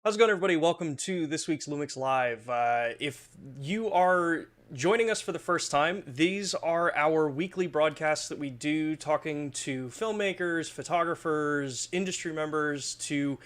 How's it going, everybody? Welcome to this week's Lumix Live. If you are joining us for the first time, these are our weekly broadcasts that we do talking to filmmakers, photographers, industry members to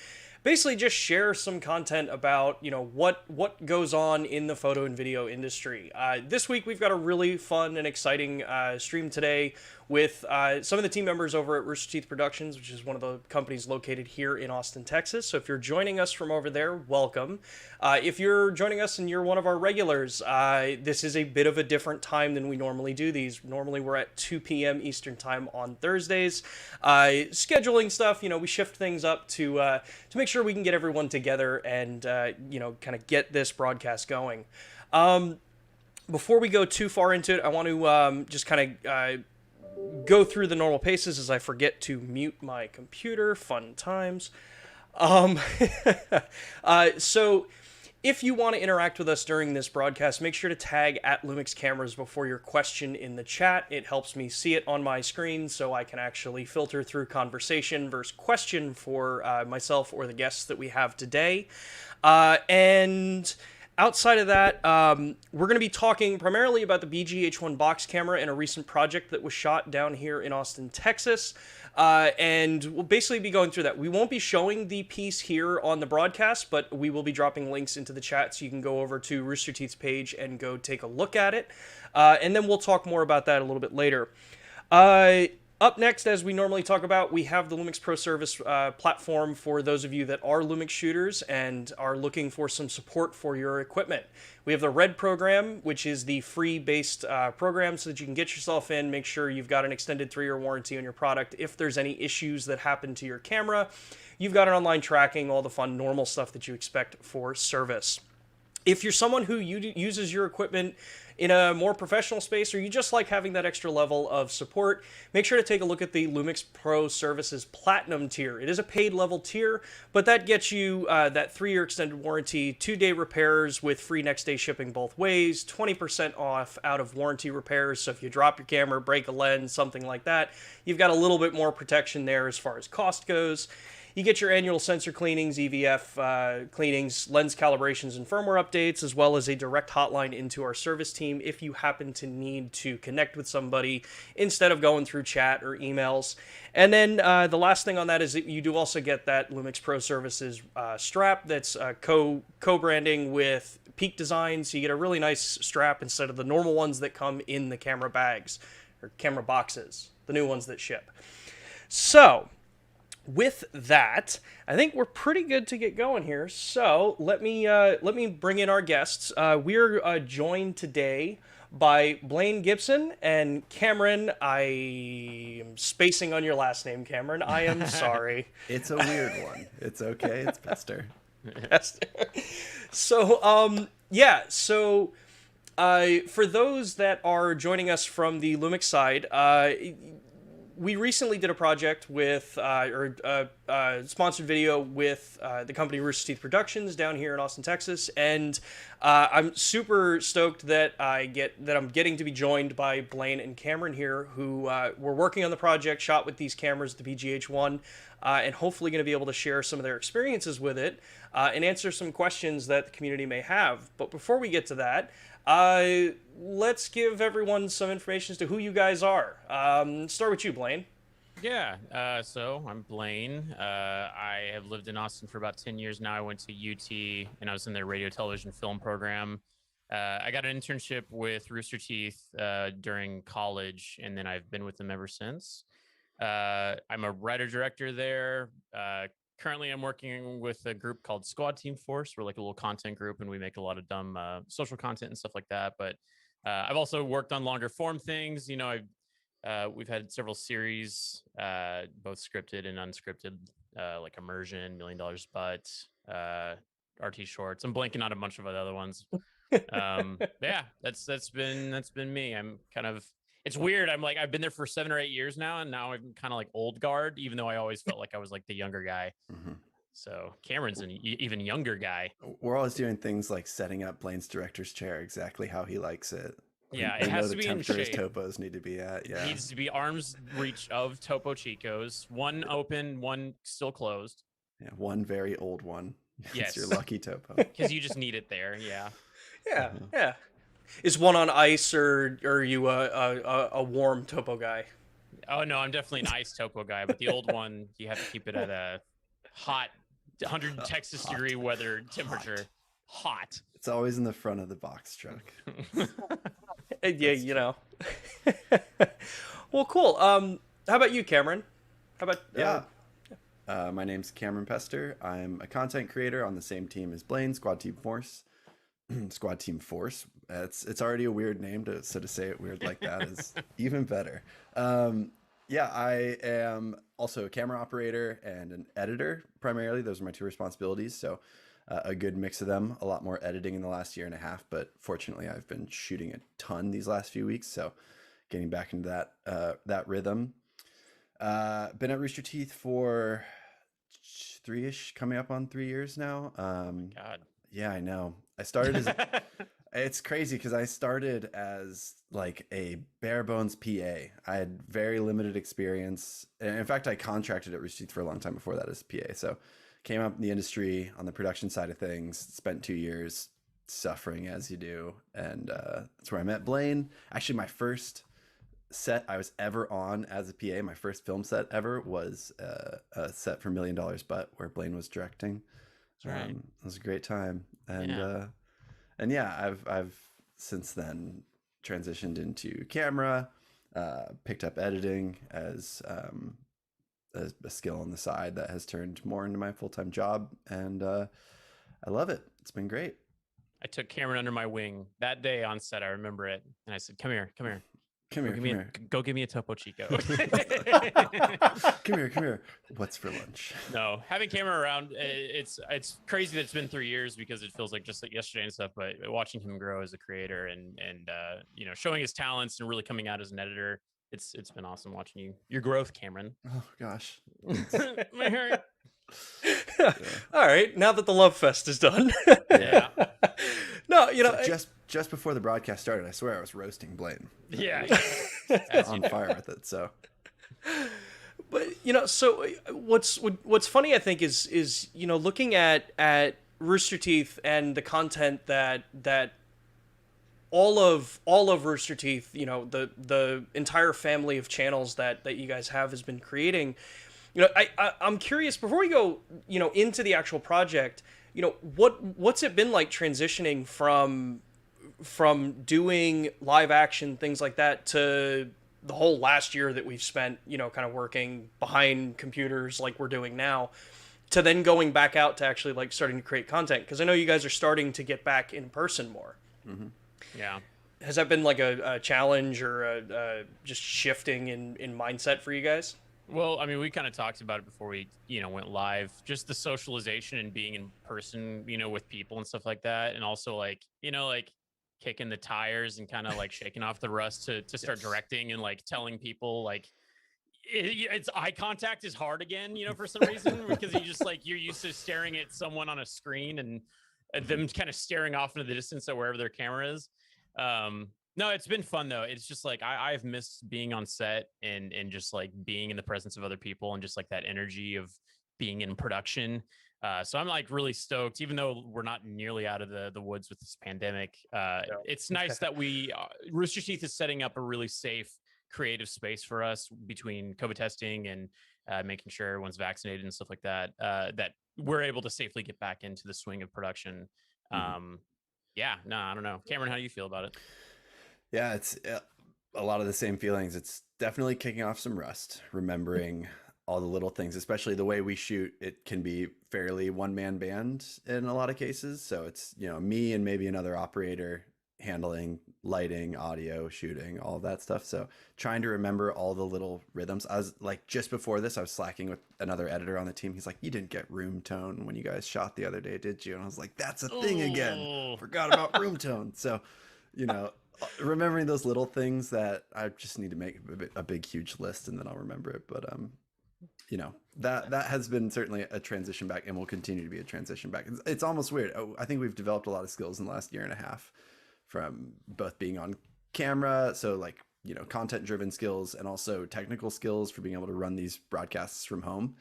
basically just share some content about what goes on in the photo and video industry. This week we've got a really fun and exciting stream today with some of the team members over at Rooster Teeth Productions, which is one of the companies located here in Austin, Texas. So if you're joining us from over there, welcome. If you're joining us and you're one of our regulars, this is a bit of a different time than we normally do these. Normally we're at 2 p.m. Eastern time on Thursdays. Scheduling stuff, we shift things up to make sure we can get everyone together and, kind of get this broadcast going. Before we go too far into it, I want to just kind of go through the normal paces as I forget to mute my computer. Fun times. So if you want to interact with us during this broadcast, make sure to tag at Lumix Cameras before your question in the chat. It helps me see it on my screen so I can actually filter through conversation versus question for myself or the guests that we have today. And outside of that, we're going to be talking primarily about the BGH1 box camera and a recent project that was shot down here in Austin, Texas. And we'll basically be going through that. We won't be showing the piece here on the broadcast, but we will be dropping links into the chat so you can go over to Rooster Teeth's page and go take a look at it. And then we'll talk more about that a little bit later. Up next, as we normally talk about, we have the Lumix Pro Service platform for those of you that are Lumix shooters and are looking for some support for your equipment. We have the Red program, which is the free-based program so that you can get yourself in, make sure you've got an extended 3-year warranty on your product. If there's any issues that happen to your camera, you've got an online tracking, all the fun normal stuff that you expect for service. If you're someone who uses your equipment in a more professional space, or you just like having that extra level of support, make sure to take a look at the Lumix Pro Services Platinum tier. It is a paid level tier, but that gets you that 3-year extended warranty, 2-day repairs with free next day shipping both ways, 20% off out of warranty repairs. So if you drop your camera, break a lens, something like that, you've got a little bit more protection there as far as cost goes. You get your annual sensor cleanings, EVF cleanings, lens calibrations, and firmware updates, as well as a direct hotline into our service team if you happen to need to connect with somebody instead of going through chat or emails. And then the last thing on that is that you do also get that Lumix Pro Services strap that's co-branding with Peak Design, so you get a really nice strap instead of the normal ones that come in the camera bags, or camera boxes, the new ones that ship. So with that, I think we're pretty good to get going here. So let me bring in our guests. We're joined today by Blaine Gibson and Cameron. I am spacing on your last name, Cameron. I am sorry. It's a weird one. It's okay. It's Pester. Pester. So yeah. So for those that are joining us from the Lumix side, we recently did a project with, sponsored video with the company Rooster Teeth Productions down here in Austin, Texas, and I'm super stoked that I'm getting to be joined by Blaine and Cameron here, who were working on the project, shot with these cameras, the BGH1, and hopefully going to be able to share some of their experiences with it and answer some questions that the community may have. But before we get to that, let's give everyone some information as to who you guys are. Start with you, Blaine. Yeah, so I'm Blaine. I have lived in Austin for about 10 years now. I went to UT, and I was in their radio, television, film program. I got an internship with Rooster Teeth during college, and then I've been with them ever since. I'm a writer-director there. Currently, I'm working with a group called Squad Team Force. We're like a little content group, and we make a lot of dumb social content and stuff like that. But I've also worked on longer form things. We've had several series, both scripted and unscripted, like Immersion, $1 Million Butt, RT Shorts. I'm blanking on a bunch of other ones. Yeah, that's been me. I'm kind of. It's weird. I've been there for 7 or 8 years now, and now I'm kind of like old guard, even though I always felt like I was like the younger guy. Mm-hmm. So Cameron's an even younger guy. We're always doing things like setting up Blaine's director's chair exactly how he likes it. Yeah, it has to be in shape. Topos need to be at. Yeah, it needs to be arm's reach of Topo Chicos. One open, one still closed. Yeah, one very old one. It's your Yes, lucky topo. because you just need it there. Yeah. Yeah, yeah. Is one on ice, or are you a warm topo guy? Oh no, I'm definitely an ice topo guy, but the old one, you have to keep it at a hot 100 Texas Hot. degree weather temperature. Hot. It's always in the front of the box truck. Yeah, you know. Well, cool. How about you, Cameron? How about Yeah. My name's Cameron Pester. I'm a content creator on the same team as Blaine, Squad Team Force. Squad Team Force. It's already a weird name, so to say it weird like that is even better. Yeah, I am also a camera operator and an editor primarily. Those are my two responsibilities. So a good mix of them. A lot more editing in the last year and a half, but fortunately, I've been shooting a ton these last few weeks. So getting back into that rhythm. Been at Rooster Teeth for 3-ish, coming up on 3 years now. God. Yeah, I know. I started as it's crazy because I started as like a bare bones PA. I had very limited experience. And in fact, I contracted at Rooster Teeth for a long time before that as PA. So came up in the industry on the production side of things, spent 2 years suffering as you do. And that's where I met Blaine. Actually, my first set I was ever on as a PA, my first film set ever was a set for $1 Million Butt where Blaine was directing. Right. It was a great time, Yeah. and yeah, I've since then transitioned into camera, picked up editing as a skill on the side that has turned more into my full-time job, and I love it. It's been great. I took Cameron under my wing that day on set. I remember it, and I said, "Come here, come here, Come here. go give me a Topo Chico." Come here. What's for lunch? No, having Cameron around, it's crazy that it's been 3 years because it feels like just like yesterday and stuff. But watching him grow as a creator and you know, showing his talents and really coming out as an editor, it's been awesome watching your growth, Cameron. Oh gosh. My hair. All right, now that the love fest is done. Yeah. No, you know, So just before the broadcast started, I swear I was roasting Blaine. Yeah. On fire with it. So, but you know, so what's funny, I think, is you know, looking at Rooster Teeth and the content that all of Rooster Teeth, you know, the entire family of channels that you guys have has been creating. You know, I'm curious, before we go, you know, into the actual project, you know, what's it been like transitioning from doing live action things like that to the whole last year that we've spent, you know, kind of working behind computers like we're doing now, to then going back out to actually like starting to create content? Because I know you guys are starting to get back in person more. mm-hmm. Yeah. Has that been like a challenge or just shifting in mindset for you guys? Well, I mean, we kind of talked about it before we, you know, went live. Just the socialization and being in person, you know, with people and stuff like that, and also like, you know, like kicking the tires and kind of like shaking off the rust to start directing and like telling people like it's eye contact is hard again, you know, for some reason because you just like you're used to staring at someone on a screen and them kind of staring off into the distance at wherever their camera is. No, it's been fun though. It's just like I've missed being on set and just like being in the presence of other people and just like that energy of being in production. So I'm like really stoked, even though we're not nearly out of the woods with this pandemic. It's nice that we Rooster Teeth is setting up a really safe, creative space for us between COVID testing and making sure everyone's vaccinated and stuff like that. That we're able to safely get back into the swing of production. Yeah, no, I don't know. Cameron, how do you feel about it? Yeah, it's a lot of the same feelings. It's definitely kicking off some rust, remembering all the little things, especially the way we shoot. It can be fairly one-man band in a lot of cases. So it's, you know, me and maybe another operator handling lighting, audio, shooting, all that stuff. So trying to remember all the little rhythms. I was like, just before this, I was slacking with another editor on the team. He's like, "You didn't get room tone when you guys shot the other day, did you?" And I was like, "That's a thing again. Forgot about room tone." So, you know, remembering those little things that I just need to make a big, huge list and then I'll remember it. But, you know, that has been certainly a transition back and will continue to be a transition back. It's almost weird. I think we've developed a lot of skills in the last year and a half from both being on camera. So like, you know, content driven skills and also technical skills for being able to run these broadcasts from home.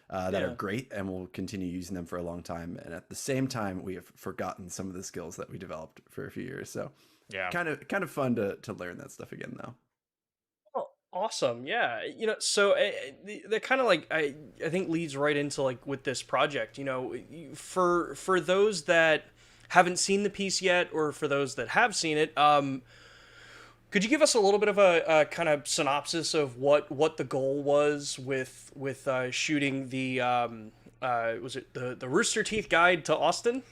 that are great, and we'll continue using them for a long time. And at the same time, we have forgotten some of the skills that we developed for a few years. So Yeah. kind of fun to learn that stuff again, though. Oh, awesome. Yeah. So that kind of like I think leads right into like with this project, for those that haven't seen the piece yet, or for those that have seen it, could you give us a little bit of a kind of synopsis of what the goal was with shooting the was it the Rooster Teeth Guide to Austin?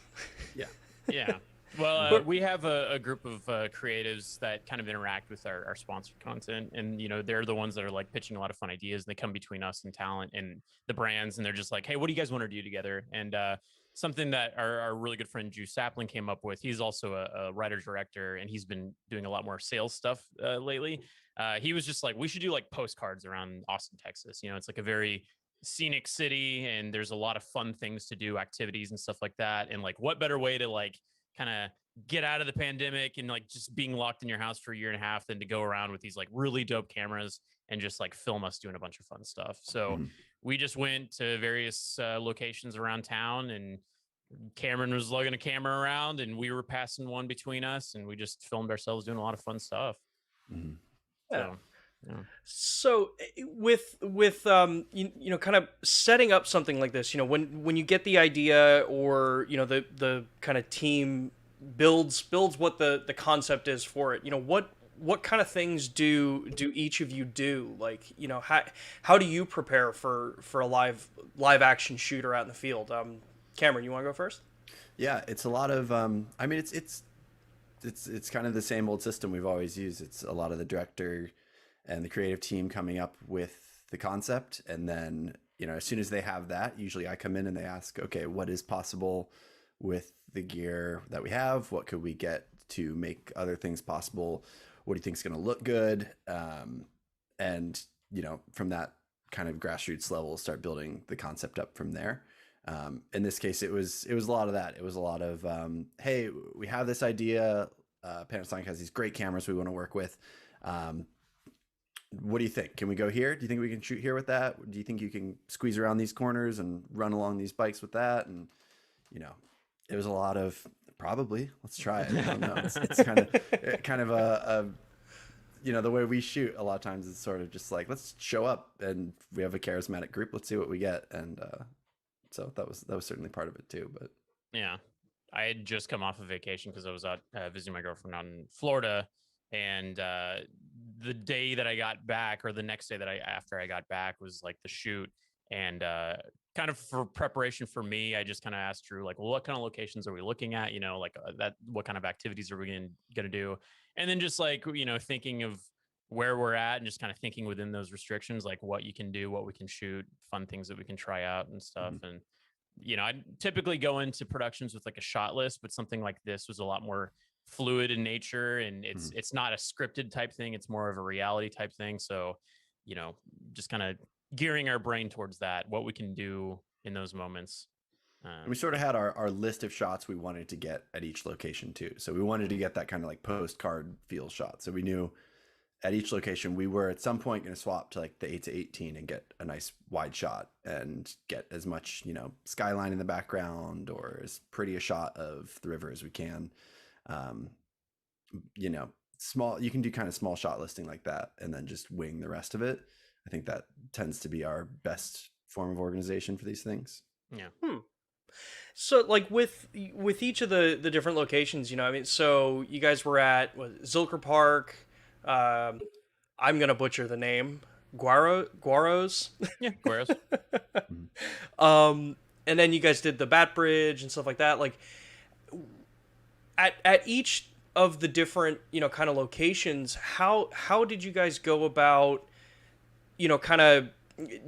Yeah. Yeah. Well, we have a group of creatives that kind of interact with our sponsored content, and they're the ones that are like pitching a lot of fun ideas, and they come between us and talent and the brands, and they're just like, hey, what do you guys want to do together? And something that our really good friend Drew Sapling came up with. He's also a writer director, and he's been doing a lot more sales stuff lately. He was just like, we should do like postcards around Austin, Texas. It's like a very scenic city, and there's a lot of fun things to do, activities and stuff like that. And like, what better way to like kind of get out of the pandemic and like just being locked in your house for a year and a half than to go around with these like really dope cameras and just like film us doing a bunch of fun stuff. So we just went to various locations around town, and Cameron was lugging a camera around, and we were passing one between us, and we just filmed ourselves doing a lot of fun stuff. Yeah. Yeah. So with kind of setting up something like this, when you get the idea, or the kind of team builds what the concept is for it, what kind of things do each of you do? Like, how do you prepare for a live action shooter out in the field? Cameron, you want to go first? Yeah, it's a lot of I mean, it's kind of the same old system we've always used. It's a lot of the director and the creative team coming up with the concept, and then as soon as they have that, usually I come in and they ask, okay, what is possible with the gear that we have? What could we get to make other things possible? What do you think is going to look good? And from that kind of grassroots level, start building the concept up from there. In this case, it was a lot of that. It was a lot of, hey, we have this idea. Panasonic has these great cameras we want to work with. What do you think? Can we go here? Do you think we can shoot here with that? Do you think you can squeeze around these corners and run along these bikes with that? And, it was a lot of probably, let's try it. I don't know. It's kind of a the way we shoot a lot of times is sort of just like, let's show up, and we have a charismatic group. Let's see what we get. And, so that was certainly part of it too. But yeah, I had just come off of vacation because I was out visiting my girlfriend out in Florida, and the day that I got back, or the next day after I got back, was like the shoot. And kind of for preparation for me, I just kind of asked Drew, like, well, what kind of locations are we looking at? What kind of activities are we going to do? And then just like, thinking of where we're at, and just kind of thinking within those restrictions, like what you can do, what we can shoot, fun things that we can try out and stuff. And, I typically go into productions with like a shot list, but something like this was a lot more fluid in nature, and it's not a scripted type thing. It's more of a reality type thing. So, just kind of gearing our brain towards that, what we can do in those moments. We sort of had our list of shots we wanted to get at each location too. So we wanted to get that kind of like postcard feel shot. So we knew at each location we were at some point going to swap to like the 8-18 and get a nice wide shot and get as much, skyline in the background, or as pretty a shot of the river as we can. Small, you can do kind of small shot listing like that, and then just wing the rest of it. I think that tends to be our best form of organization for these things. Yeah. So like with each of the different locations, so you guys were at Zilker Park. I'm gonna butcher the name. Guaros. Yeah, Guaros. And then you guys did the Bat Bridge and stuff like that. Like at each of the different kind of locations, how did you guys go about kind of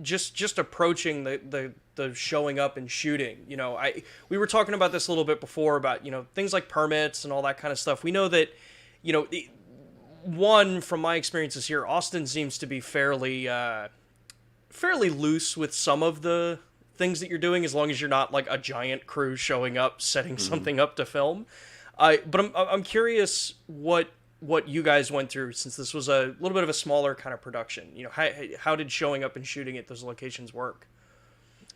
just approaching the showing up and shooting? We were talking about this a little bit before about things like permits and all that kind of stuff. We know that one, from my experiences here, Austin seems to be fairly loose with some of the things that you're doing, as long as you're not like a giant crew showing up setting something up to film. But I'm curious what you guys went through, since this was a little bit of a smaller kind of production. How did showing up and shooting at those locations work?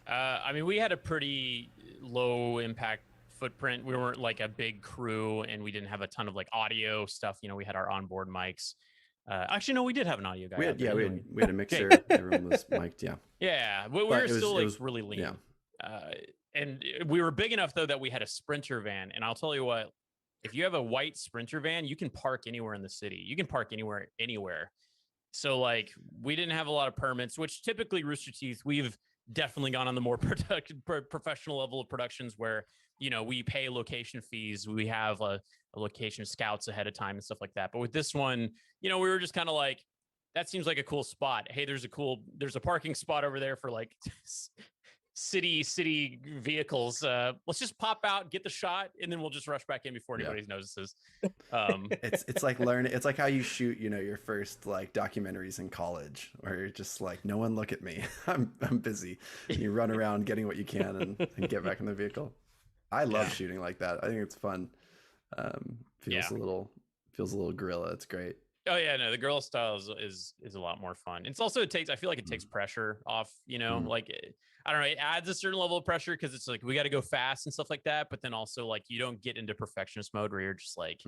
I mean, we had a pretty low impact footprint. We weren't like a big crew, and we didn't have a ton of like audio stuff. You know, we had our onboard mics. Actually, no, we did have an audio guy. We had out there, didn't we had a mixer. Everyone was mic'd. Yeah. Yeah, we But were it was- still it like was- really lean. yeah. And we were big enough though that we had a Sprinter van. And I'll tell you what, if you have a white Sprinter van, you can park anywhere in the city. You can park anywhere. So like we didn't have a lot of permits, which typically Rooster Teeth, we've definitely gone on the more professional level of productions where, you know, we pay location fees. We have a location scouts ahead of time and stuff like that. But with this one, you know, we were just kind of like, that seems like a cool spot. Hey, there's a parking spot over there for like city vehicles. Let's just pop out, get the shot, and then we'll just rush back in before anybody notices. It's like learning. It's like how you shoot, you know, your first like documentaries in college, where you're just like, no one look at me. I'm busy. And you run around getting what you can and get back in the vehicle. I love shooting like that. I think it's fun. Feels a little guerrilla. It's great. Oh yeah, no, the girl style is a lot more fun. It's also I feel like it takes pressure off, you know, like I don't know, it adds a certain level of pressure because it's like we got to go fast and stuff like that, but then also like you don't get into perfectionist mode where you're just like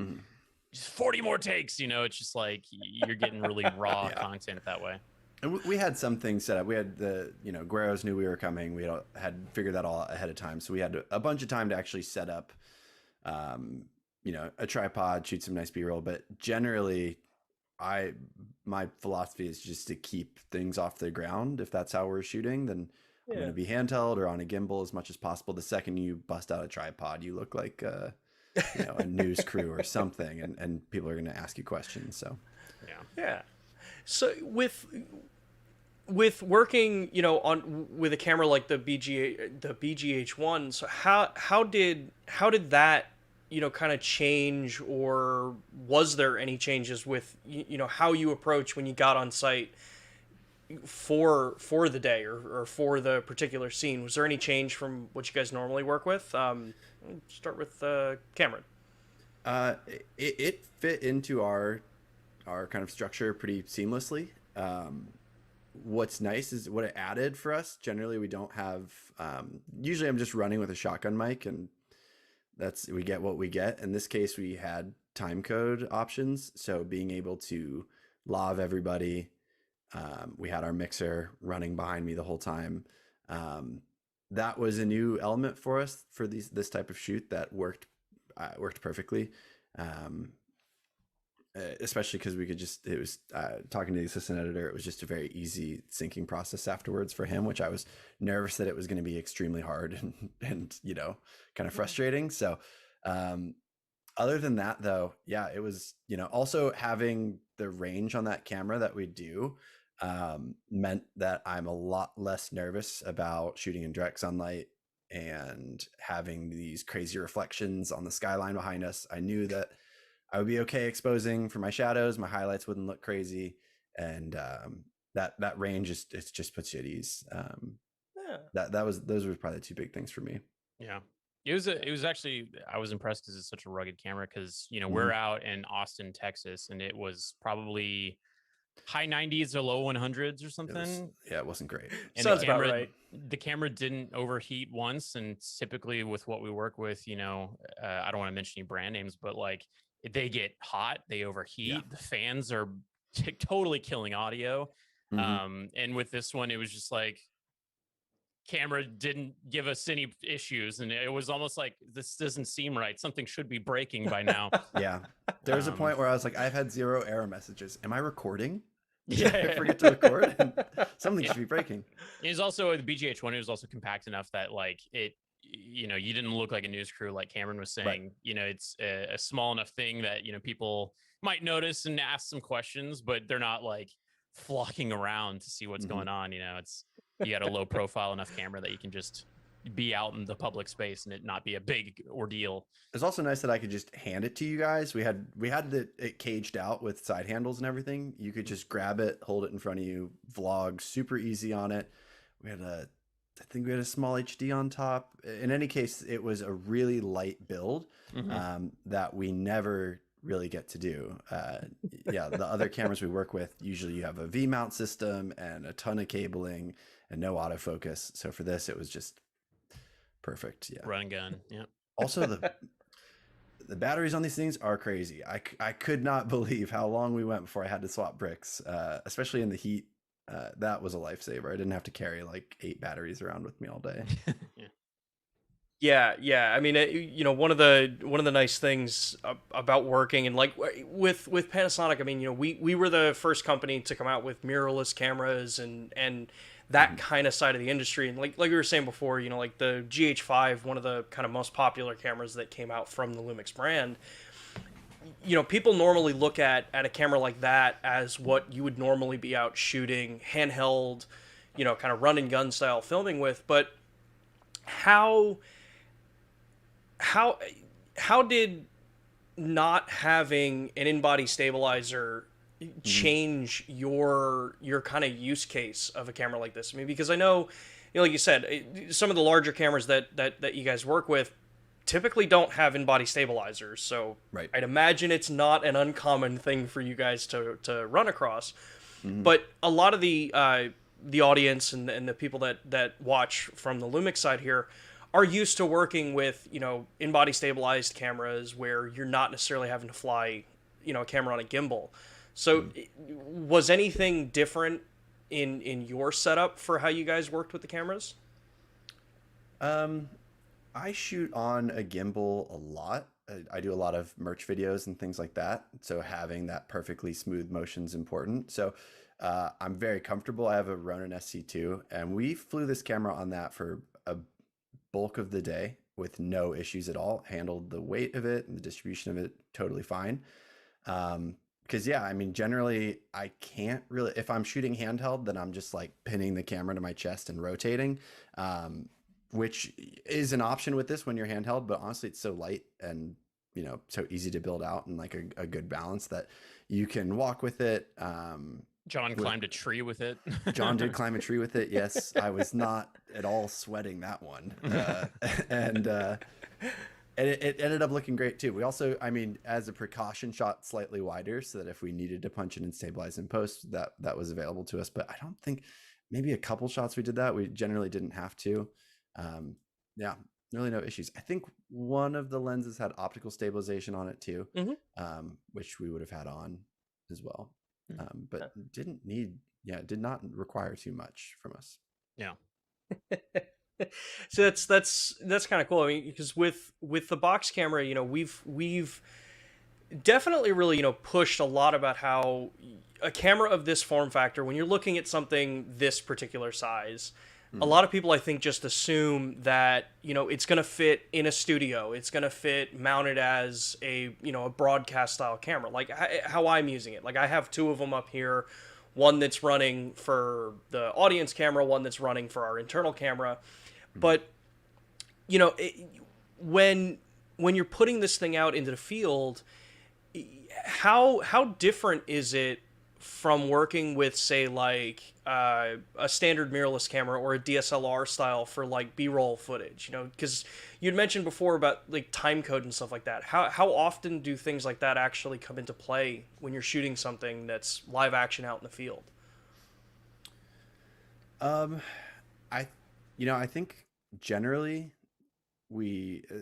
just 40 more takes, you know, it's just like you're getting really raw content that way. And we had some things set up. We had Gueros knew we were coming. We had figured that all out ahead of time. So we had a bunch of time to actually set up, a tripod, shoot some nice B-roll. But generally, my philosophy is just to keep things off the ground. If that's how we're shooting, then I'm going to be handheld or on a gimbal as much as possible. The second you bust out a tripod, you look like a news crew or something, and people are going to ask you questions. So yeah. So with working, you know, with a camera like the BGH1, so how did that, you know, kind of change, or was there any changes with, you know, how you approach when you got on site for the day or for the particular scene? Was there any change from what you guys normally work with? Start with Cameron. It fit into our kind of structure pretty seamlessly. What's nice is what it added for us. Generally, we don't have. Usually, I'm just running with a shotgun mic, and we get what we get. In this case, we had time code options, so being able to lav everybody. We had our mixer running behind me the whole time. That was a new element for us for this type of shoot that worked perfectly. Especially because it was talking to the assistant editor, it was just a very easy syncing process afterwards for him, which I was nervous that it was going to be extremely hard and you know, kind of frustrating. So other than that though, yeah, it was, you know, also having the range on that camera that we do meant that I'm a lot less nervous about shooting in direct sunlight and having these crazy reflections on the skyline behind us. I knew that I would be okay exposing for my shadows. My highlights wouldn't look crazy, and that range just puts you at ease. Those were probably the two big things for me. Yeah, it was actually, I was impressed because it's such a rugged camera. Because you know we're out in Austin, Texas, and it was probably high 90s or low 100s or something. It wasn't great. And Sounds about right. The camera didn't overheat once, and typically with what we work with, you know, I don't want to mention any brand names, but like they get hot, they overheat. Yeah. The fans are totally killing audio. And with this one, it was just like camera didn't give us any issues, and it was almost like this doesn't seem right. Something should be breaking by now. Yeah, there was a point where I was like, I've had 0 error messages. Am I recording? Yeah, I forget to record. Something should be breaking. It was also the BGH1. It was also compact enough that like it, you know, you didn't look like a news crew, like Cameron was saying. Right. You know, it's a small enough thing that, you know, people might notice and ask some questions, but they're not like flocking around to see what's going on. You know, you got a low profile enough camera that you can just be out in the public space and it not be a big ordeal. It's also nice that I could just hand it to you guys. We had it caged out with side handles and everything. You could just grab it, hold it in front of you, vlog super easy on it. I think we had a small HD on top. In any case, it was a really light build that we never really get to do. Yeah, the other cameras we work with, usually you have a V mount system and a ton of cabling and no autofocus. So for this, it was just perfect. Yeah. Run and gun. Yep. Also, the batteries on these things are crazy. I could not believe how long we went before I had to swap bricks, especially in the heat. That was a lifesaver. I didn't have to carry like 8 batteries around with me all day. Yeah. Yeah. I mean, you know, one of the nice things about working and like with Panasonic, I mean, you know, we were the first company to come out with mirrorless cameras and that kind of side of the industry. And like we were saying before, you know, like the GH5, one of the kind of most popular cameras that came out from the Lumix brand. You know, people normally look at a camera like that as what you would normally be out shooting handheld, you know, kind of run and gun style filming with. But how did not having an in-body stabilizer change your kind of use case of a camera like this? I mean, because I know, you know, like you said, some of the larger cameras that you guys work with typically don't have in-body stabilizers, so Right. I'd imagine it's not an uncommon thing for you guys to run across. But a lot of the audience and the people that watch from the Lumix side here are used to working with, you know, in-body stabilized cameras where you're not necessarily having to fly, you know, a camera on a gimbal. So was anything different in your setup for how you guys worked with the cameras? I shoot on a gimbal a lot. I do a lot of merch videos and things like that. So having that perfectly smooth motion is important. So I'm very comfortable. I have a Ronin SC2, and we flew this camera on that for a bulk of the day with no issues at all. Handled the weight of it and the distribution of it totally fine. Because yeah, I mean, generally I can't really, if I'm shooting handheld, then I'm just like pinning the camera to my chest and rotating, which is an option with this when you're handheld, but honestly, it's so light and, you know, so easy to build out and like a good balance that you can walk with it. John climbed a tree with it. John did climb a tree with it. Yes, I was not at all sweating that one. And it ended up looking great too. We also, I mean, as a precaution, shot slightly wider so that if we needed to punch it and stabilize in post, that was available to us. But I don't think, maybe a couple shots we did that. We generally didn't have to. Yeah, really no issues. I think one of the lenses had optical stabilization on it too, which we would have had on as well. But didn't need, did not require too much from us. Yeah. So that's kind of cool. I mean, because with the box camera, you know, we've definitely really, you know, pushed a lot about how a camera of this form factor, when you're looking at something this particular size, a lot of people, I think, just assume that, you know, it's going to fit in a studio. It's going to fit mounted as a, you know, a broadcast style camera, like how I'm using it. Like I have 2 of them up here, one that's running for the audience camera, one that's running for our internal camera. But, you know, when you're putting this thing out into the field, how different is it from working with, say, like a standard mirrorless camera or a DSLR style for like B-roll footage? You know, because you'd mentioned before about like time code and stuff like that. How often do things like that actually come into play when you're shooting something that's live action out in the field? I think generally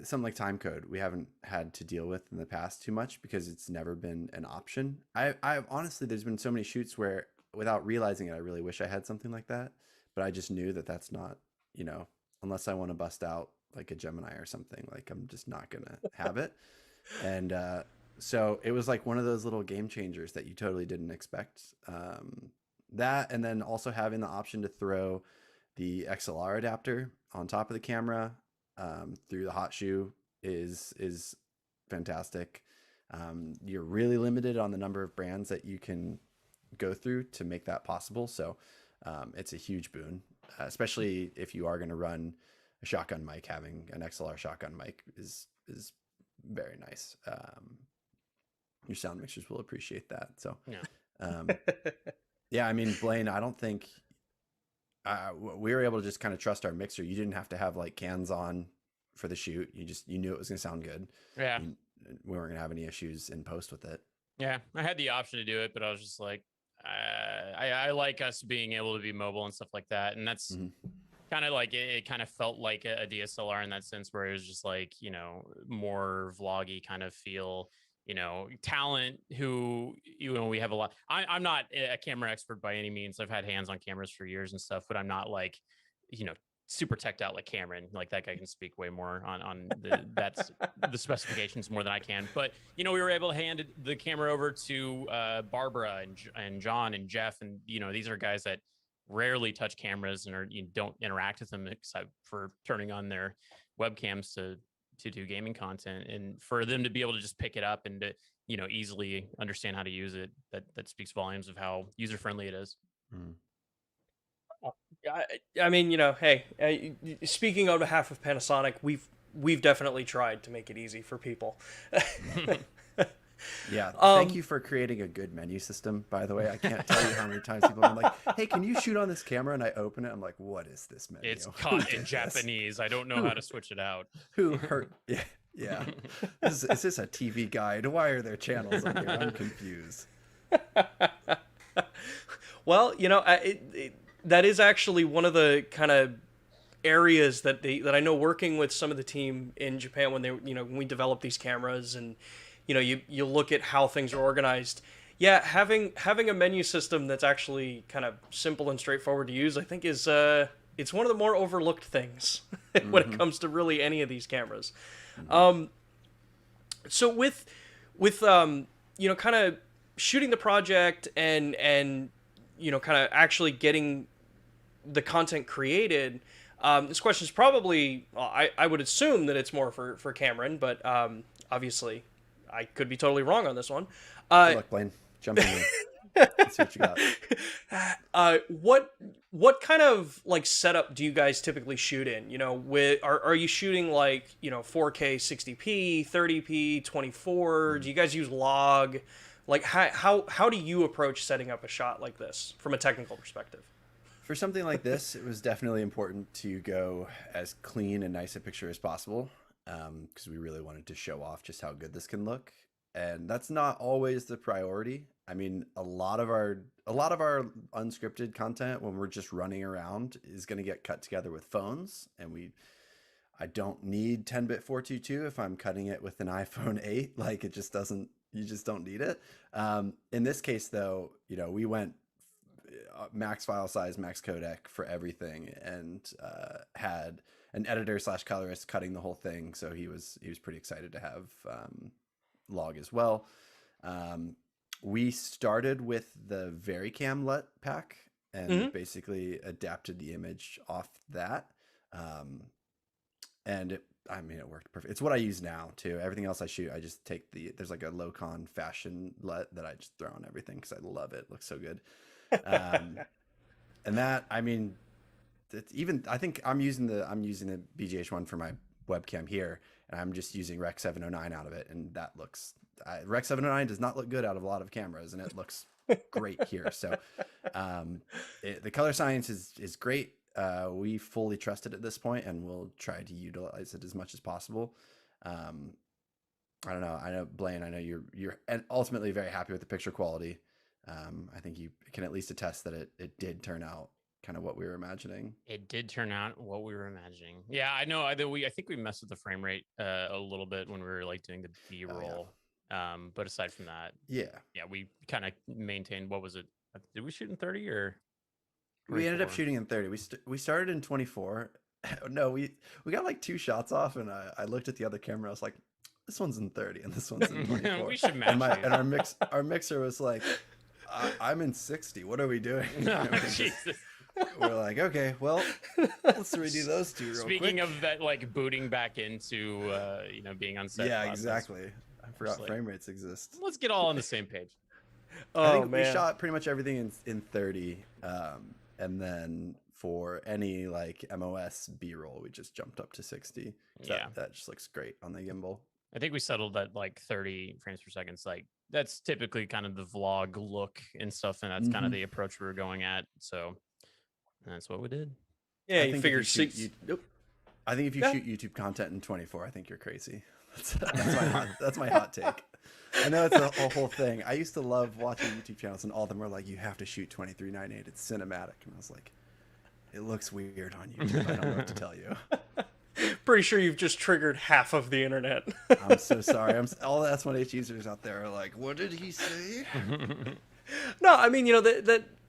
something like time code we haven't had to deal with in the past too much because it's never been an option. I honestly, there's been so many shoots where without realizing it, I really wish I had something like that, but I just knew that that's not, you know, unless I want to bust out like a Gemini or something, like I'm just not gonna have it. And so it was like one of those little game changers that you totally didn't expect. That, and then also having the option to throw the XLR adapter on top of the camera through the hot shoe is fantastic. You're really limited on the number of brands that you can go through to make that possible. So it's a huge boon, especially if you are going to run a shotgun mic. Having an XLR shotgun mic is very nice. Your sound mixers will appreciate that. So yeah, I mean, Blaine, I don't think we were able to just kind of trust our mixer. You didn't have to have like cans on for the shoot. You knew it was going to sound good. Yeah. we weren't gonna have any issues in post with it. Yeah, I had the option to do it, but I was just like, I like us being able to be mobile and stuff like that, and that's kind of like it kind of felt like a DSLR in that sense, where it was just like, you know, more vloggy kind of feel. You know, talent who, you know, we have a lot. I'm not a camera expert by any means. I've had hands on cameras for years and stuff, but I'm not like, you know, super teched out like Cameron. Like that guy can speak way more on that's the specifications more than I can. But you know, we were able to hand the camera over to Barbara and John and Jeff, and you know, these are guys that rarely touch cameras and you don't interact with them except for turning on their webcams to do gaming content, and for them to be able to just pick it up and to, you know, easily understand how to use it, that speaks volumes of how user friendly it is. I mean, you know, hey, speaking on behalf of Panasonic, we've definitely tried to make it easy for people. Yeah, thank you for creating a good menu system, by the way. I can't tell you how many times people are like, hey, can you shoot on this camera? And I open it, I'm like, what is this menu? It's caught in Japanese. I don't know how to switch it out. Who hurt? Yeah. Is this a TV guide? Why are there channels on here? I'm confused. Well, you know, that is actually one of the kind of areas that I know, working with some of the team in Japan when when we develop these cameras, and you know, you look at how things are organized. Yeah, having a menu system that's actually kind of simple and straightforward to use, I think is it's one of the more overlooked things when it comes to really any of these cameras. So with you know, kind of shooting the project and you know, kind of actually getting the content created, this question is probably, I would assume that it's more for Cameron, but obviously I could be totally wrong on this one. Good luck, Blaine. Jump in. Let's see what you got. What kind of like setup do you guys typically shoot in? You know, are you shooting like, you know, 4K 60p, 30p, 24? Do you guys use log? Like how do you approach setting up a shot like this from a technical perspective? For something like this, it was definitely important to go as clean and nice a picture as possible, because we really wanted to show off just how good this can look. And that's not always the priority. I mean, a lot of our unscripted content when we're just running around is going to get cut together with phones, and I don't need 10-bit 422 if I'm cutting it with an iPhone 8. Like, it just doesn't, you just don't need it. In this case though, you know, we went max file size, max codec for everything, and had an editor / colorist cutting the whole thing. So he was pretty excited to have log as well. We started with the Varicam Lut Pack and basically adapted the image off that. And it worked perfect. It's what I use now too. Everything else I shoot, I just take there's like a low-con fashion LUT that I just throw on everything because I love it. It looks so good. And that, I mean, it's even, I think I'm using the BGH one for my webcam here, and I'm just using Rec 709 out of it, and that looks, Rec 709 does not look good out of a lot of cameras, and it looks great here. So the color science is great. We fully trust it at this point, and we'll try to utilize it as much as possible. I don't know. I know, Blaine, I know you're ultimately very happy with the picture quality. I think you can at least attest that it did turn out kind of what we were imagining. It did turn out what we were imagining. Yeah, I know. I think we messed with the frame rate a little bit when we were like doing the B-roll. But aside from that, yeah, we kind of maintained. What was it? Did we shoot in 30 or? 24? We ended up shooting in 30. We started in 24. No, we got like 2 shots off, and I looked at the other camera. I was like, this one's in 30 and this one's in 24. We should match. And our mixer was like, I'm in 60. What are we doing? Jesus. We're like, okay, well, let's redo those 2 real quick. Speaking of that, like booting back into being on set. Yeah, exactly. I forgot frame rates exist. Let's get all on the same page. I think we shot pretty much everything in 30, and then for any like MOS B-roll, we just jumped up to 60. So that just looks great on the gimbal. I think we settled at like 30 frames per second. Like that's typically kind of the vlog look and stuff, and that's kind of the approach we were going at. So that's what we did. Yeah, you figured I think if you shoot YouTube content in 24, I think you're crazy. That's my hot take. I know it's a whole thing. I used to love watching YouTube channels, and all of them were like, "You have to shoot 23:9:8. It's cinematic." And I was like, "It looks weird on YouTube. I don't know what to tell you." Pretty sure you've just triggered half of the internet. I'm so sorry. All the S1H users out there are like, "What did he say?" No, I mean,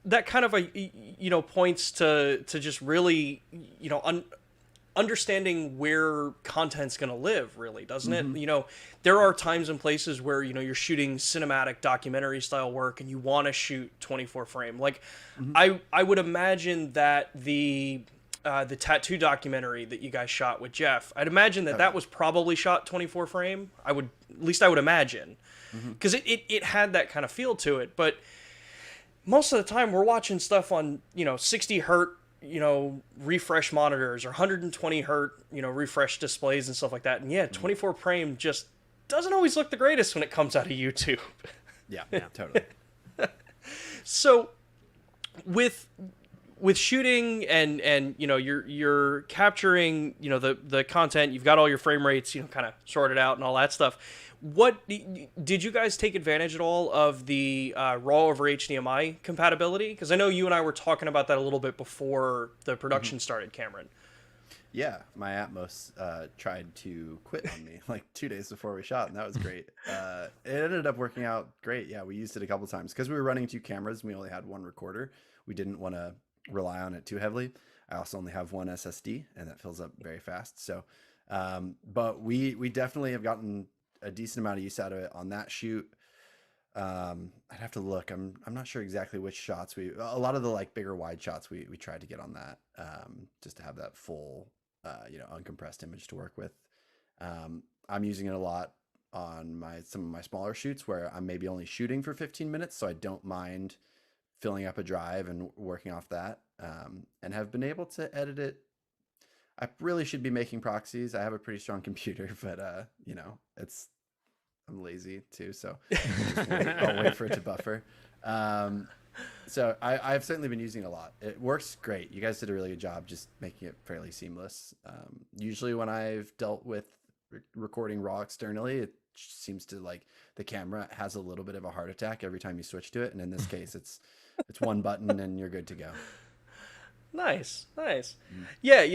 that kind of points to just really, understanding where content's going to live, really, doesn't it? There are times and places where, you're shooting cinematic documentary style work and you want to shoot 24 frame. Like, I would imagine that the tattoo documentary that you guys shot with Jeff, I'd imagine that was probably shot 24 frame. At least I would imagine, because it had that kind of feel to it. But most of the time we're watching stuff on, 60 hertz, refresh monitors or 120 hertz, refresh displays and stuff like that. And yeah, 24 frame just doesn't always look the greatest when it comes out of YouTube. Yeah, totally. So with shooting and you're capturing, the content, you've got all your frame rates, kind of sorted out and all that stuff. What did you guys take advantage at all of the RAW over HDMI compatibility? Because I know you and I were talking about that a little bit before the production started, Cameron. Yeah, my Atmos tried to quit on me like 2 days before we shot, and that was great. It ended up working out great. Yeah, we used it a couple times because we were running 2 cameras and we only had 1 recorder. We didn't want to rely on it too heavily. I also only have 1 SSD, and that fills up very fast. So, but we definitely have gotten a decent amount of use out of it on that shoot. I'd have to look. I'm not sure exactly which shots a lot of the like bigger wide shots we tried to get on that, just to have that full, uncompressed image to work with. I'm using it a lot on some of my smaller shoots where I'm maybe only shooting for 15 minutes. So I don't mind filling up a drive and working off that, and have been able to edit it. I really should be making proxies. I have a pretty strong computer, but I'm lazy too, so I'll wait for it to buffer. So I've certainly been using it a lot. It works great. You guys did a really good job just making it fairly seamless. Usually when I've dealt with recording RAW externally, it seems to like the camera has a little bit of a heart attack every time you switch to it, and in this case, it's 1 button and you're good to go. Nice. Yeah,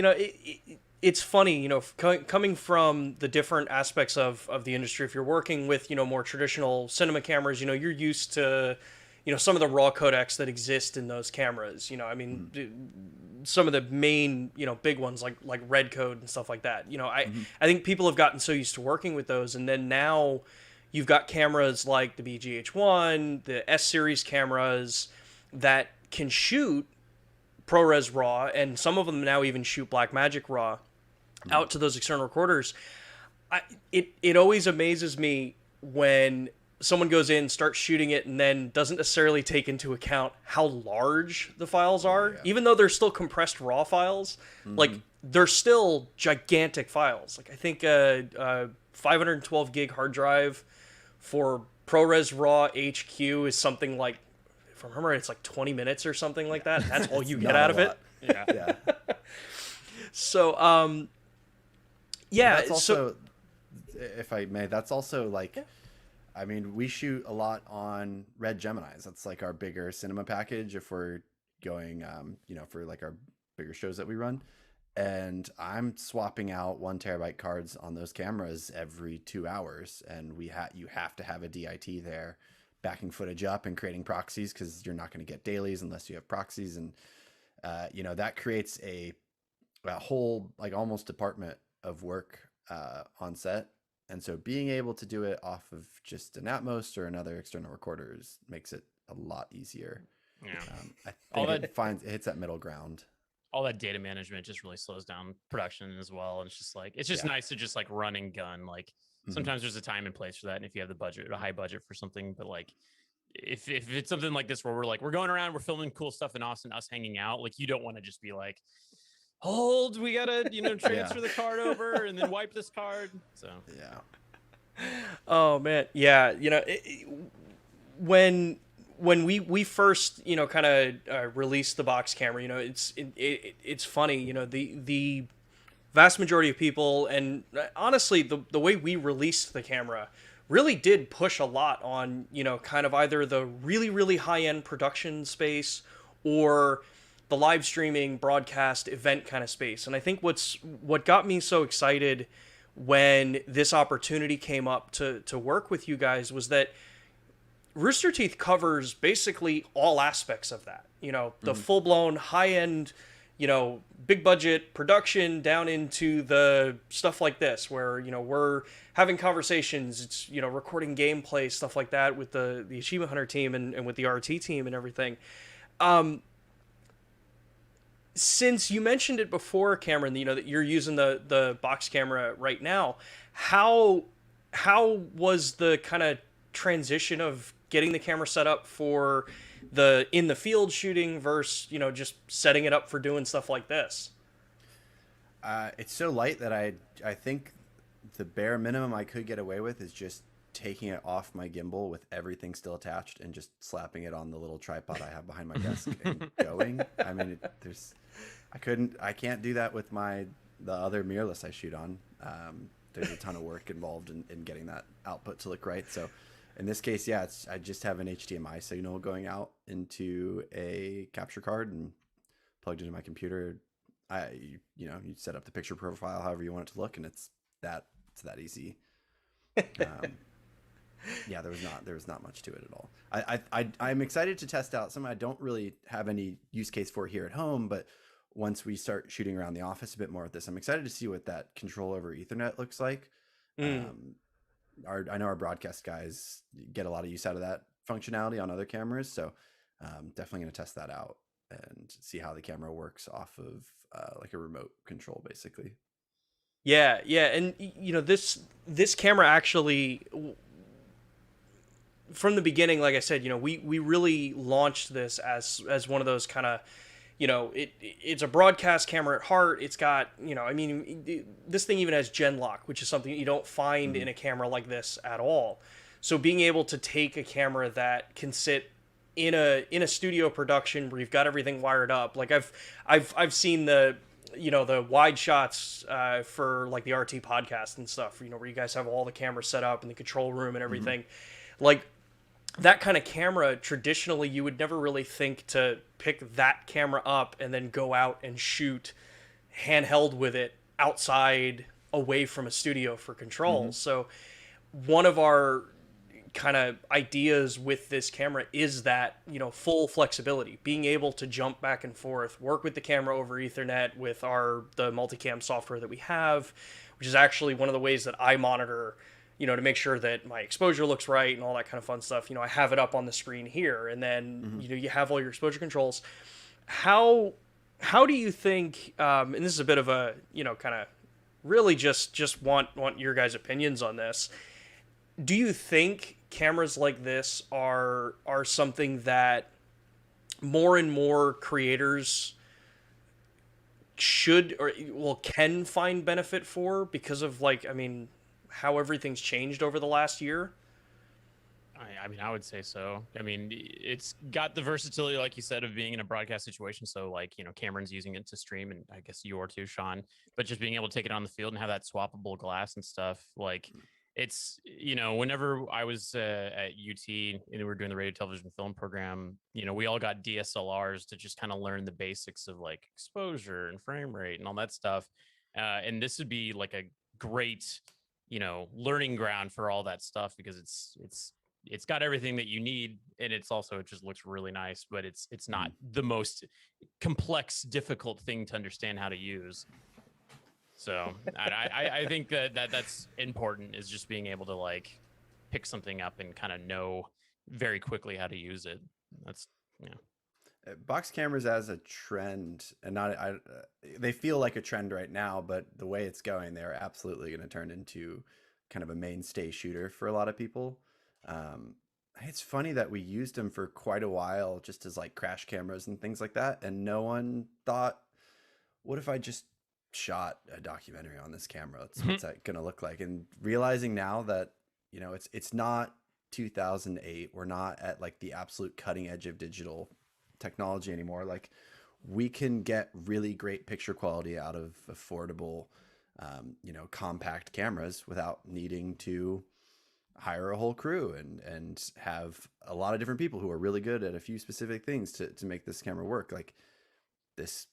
it's funny, coming from the different aspects of the industry. If you're working with, more traditional cinema cameras, you're used to, some of the raw codecs that exist in those cameras. Some of the main, big ones like Red Code and stuff like that. I think people have gotten so used to working with those, and then now you've got cameras like the BGH1, the S series cameras that can shoot ProRes RAW, and some of them now even shoot Blackmagic RAW out to those external recorders. It always amazes me when someone goes in, starts shooting it, and then doesn't necessarily take into account how large the files are. Yeah. Even though they're still compressed RAW files, like they're still gigantic files. Like I think 512 gig hard drive for ProRes RAW HQ is something like, if I remember, it's like 20 minutes or something like that. That's all you get out of it. Yeah. So, That's also, if I may, that's also like, I mean, we shoot a lot on Red Geminis. That's like our bigger cinema package if we're going, for like our bigger shows that we run. And I'm swapping out 1 terabyte cards on those cameras every 2 hours. And you have to have a DIT there, backing footage up and creating proxies, because you're not going to get dailies unless you have proxies. And, that creates a whole, like almost department of work on set. And so being able to do it off of just an Atmos or another external recorders makes it a lot easier. Yeah. I think it hits that middle ground. All that data management just really slows down production as well. And it's just like, it's just nice to just like run and gun. Like sometimes there's a time and place for that. And if you have the budget, a high budget for something, but like, if it's something like this where we're going around, we're filming cool stuff in Austin, us hanging out, like you don't want to just be like, hold, we gotta transfer the card over and then wipe this card. So oh man, yeah, when we first kind of released the box camera, it's funny, the vast majority of people, and honestly, the way we released the camera really did push a lot on, you know, kind of either the really, really high end production space or the live streaming, broadcast, event kind of space. And I think what got me so excited when this opportunity came up to work with you guys was that Rooster Teeth covers basically all aspects of that. You know, the full blown high end, you know, big budget production down into the stuff like this, where, you know, we're having conversations, it's, you know, recording gameplay, stuff like that with the Achievement Hunter team and with the RT team and everything. Since you mentioned it before, Cameron, you know, that you're using the box camera right now, how was the kind of transition of getting the camera set up for the in the field shooting versus, you know, just setting it up for doing stuff like this? It's so light that I think the bare minimum I could get away with is just taking it off my gimbal with everything still attached and just slapping it on the little tripod I have behind my desk and going. I mean, I can't do that with the other mirrorless I shoot on. There's a ton of work involved in getting that output to look right. So in this case, yeah, I just have an HDMI signal going out into a capture card and plugged into my computer. You set up the picture profile however you want it to look, and it's that easy. Yeah, there was not much to it at all. I'm excited to test out something I don't really have any use case for here at home, but once we start shooting around the office a bit more with this, I'm excited to see what that control over Ethernet looks like. I know our broadcast guys get a lot of use out of that functionality on other cameras, so definitely going to test that out and see how the camera works off of like a remote control, basically. Yeah, and you know, this camera actually, from the beginning, like I said, you know, we really launched this as one of those kind of, you know, it's a broadcast camera at heart. It's got, you know, I mean, this thing even has gen lock, which is something you don't find in a camera like this at all. So being able to take a camera that can sit in a studio production where you've got everything wired up, like I've seen the, you know, the wide shots for like the RT podcast and stuff, you know, where you guys have all the cameras set up in the control room and everything. Like that kind of camera, traditionally you would never really think to pick that camera up and then go out and shoot handheld with it outside away from a studio for control. So one of our kind of ideas with this camera is that, you know, full flexibility, being able to jump back and forth, work with the camera over Ethernet with the multicam software that we have, which is actually one of the ways that I monitor, you know, to make sure that my exposure looks right and all that kind of fun stuff. You know, I have it up on the screen here, and then, you know, you have all your exposure controls. How do you think, and this is a bit of a, you know, kind of really just want your guys' opinions on this. Do you think cameras like this are something that more and more creators should can find benefit for because of, like, I mean, how everything's changed over the last year? I mean, I would say so. I mean, it's got the versatility, like you said, of being in a broadcast situation. So, like, you know, Cameron's using it to stream, and I guess you are too, Sean. But just being able to take it on the field and have that swappable glass and stuff, like, it's, you know, whenever I was at UT and we were doing the radio television film program, you know, we all got DSLRs to just kind of learn the basics of like exposure and frame rate and all that stuff. And this would be like a great, you know, learning ground for all that stuff, because it's got everything that you need, and it just looks really nice, but it's not the most complex, difficult thing to understand how to use. So I think that's important, is just being able to like pick something up and kind of know very quickly how to use it. That's, you know. Box cameras as a trend, and they feel like a trend right now, but the way it's going, they're absolutely going to turn into kind of a mainstay shooter for a lot of people. It's funny that we used them for quite a while just as like crash cameras and things like that, and no one thought, what if I just shot a documentary on this camera? What's that going to look like? And realizing now that, you know, it's not 2008, we're not at like the absolute cutting edge of digital technology anymore. Like, we can get really great picture quality out of affordable, compact cameras without needing to hire a whole crew and have a lot of different people who are really good at a few specific things to make this camera work. Like, this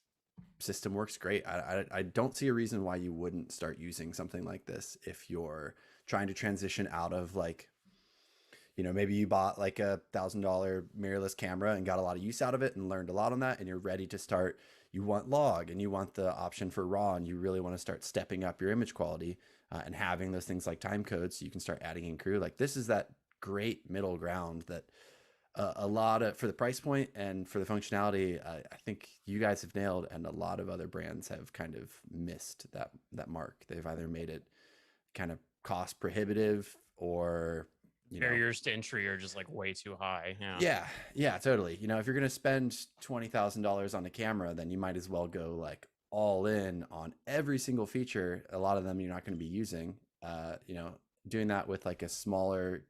system works great. I don't see a reason why you wouldn't start using something like this if you're trying to transition out of, like, maybe you bought like $1,000 mirrorless camera and got a lot of use out of it and learned a lot on that, and you're ready to start. You want log and you want the option for raw, and you really want to start stepping up your image quality and having those things like time codes so you can start adding in crew. Like, this is that great middle ground that a lot of, for the price point and for the functionality, I think you guys have nailed, and a lot of other brands have kind of missed that mark. They've either made it kind of cost prohibitive, or barriers to entry are just like way too high. Yeah, totally. If you're gonna spend $20,000 on a camera, then you might as well go like all in on every single feature. A lot of them you're not going to be using. Doing that with like a smaller,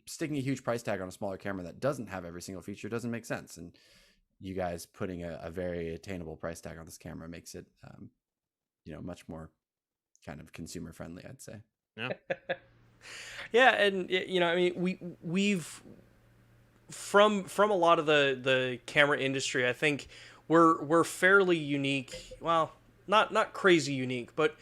sticking a huge price tag on a smaller camera that doesn't have every single feature doesn't make sense. And you guys putting a very attainable price tag on this camera makes it, much more kind of consumer friendly, I'd say. Yeah. Yeah, and I mean, we've from a lot of the camera industry, I think we're fairly unique. Well, not crazy unique, but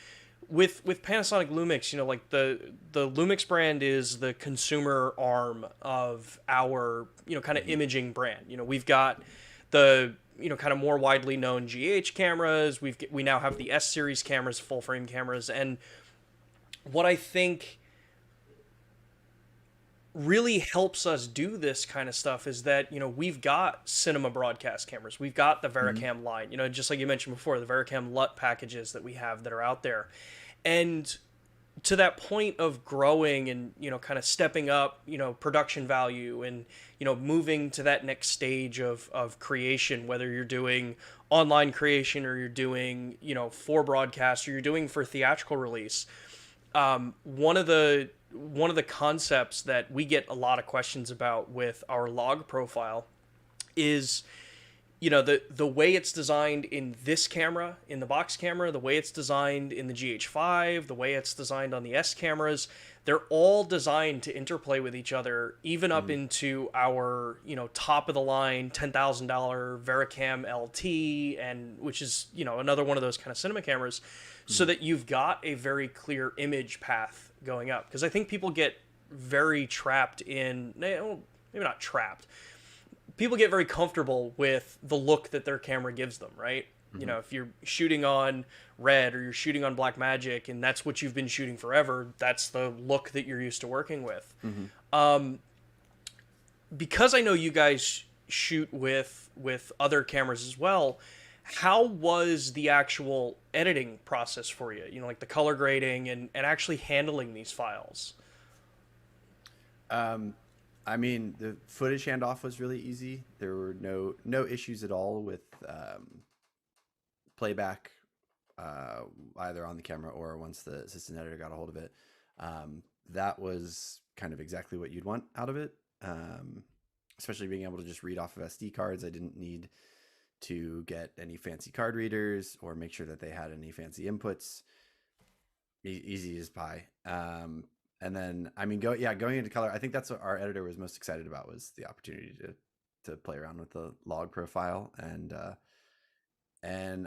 with Panasonic Lumix, like the Lumix brand is the consumer arm of our kind of imaging brand. We've got the kind of more widely known GH cameras. We now have the S series cameras, full frame cameras, and what I think really helps us do this kind of stuff is that we've got cinema broadcast cameras, we've got the Varicam line, just like you mentioned before, the Varicam Lut packages that we have that are out there, and to that point of growing and kind of stepping up production value and moving to that next stage of creation, whether you're doing online creation or you're doing for broadcast or you're doing for theatrical release. One of the concepts that we get a lot of questions about with our log profile is, the way it's designed in this camera, in the box camera, the way it's designed in the GH5, the way it's designed on the S cameras, they're all designed to interplay with each other, even up into our, top of the line $10,000 Varicam LT, and which is, another one of those kind of cinema cameras, so that you've got a very clear image path going up. Because I think people get very trapped in, maybe not trapped, people get very comfortable with the look that their camera gives them, right? If you're shooting on red or you're shooting on Blackmagic and that's what you've been shooting forever, that's the look that you're used to working with. Because I know you guys shoot with other cameras as well, how was the actual editing process for you? Like the color grading and actually handling these files? I mean, the footage handoff was really easy. There were no issues at all with playback, either on the camera or once the assistant editor got a hold of it. That was kind of exactly what you'd want out of it, especially being able to just read off of SD cards. I didn't need to get any fancy card readers or make sure that they had any fancy inputs. Easy as pie. And then, I mean, going into color, I think that's what our editor was most excited about, was the opportunity to play around with the log profile. And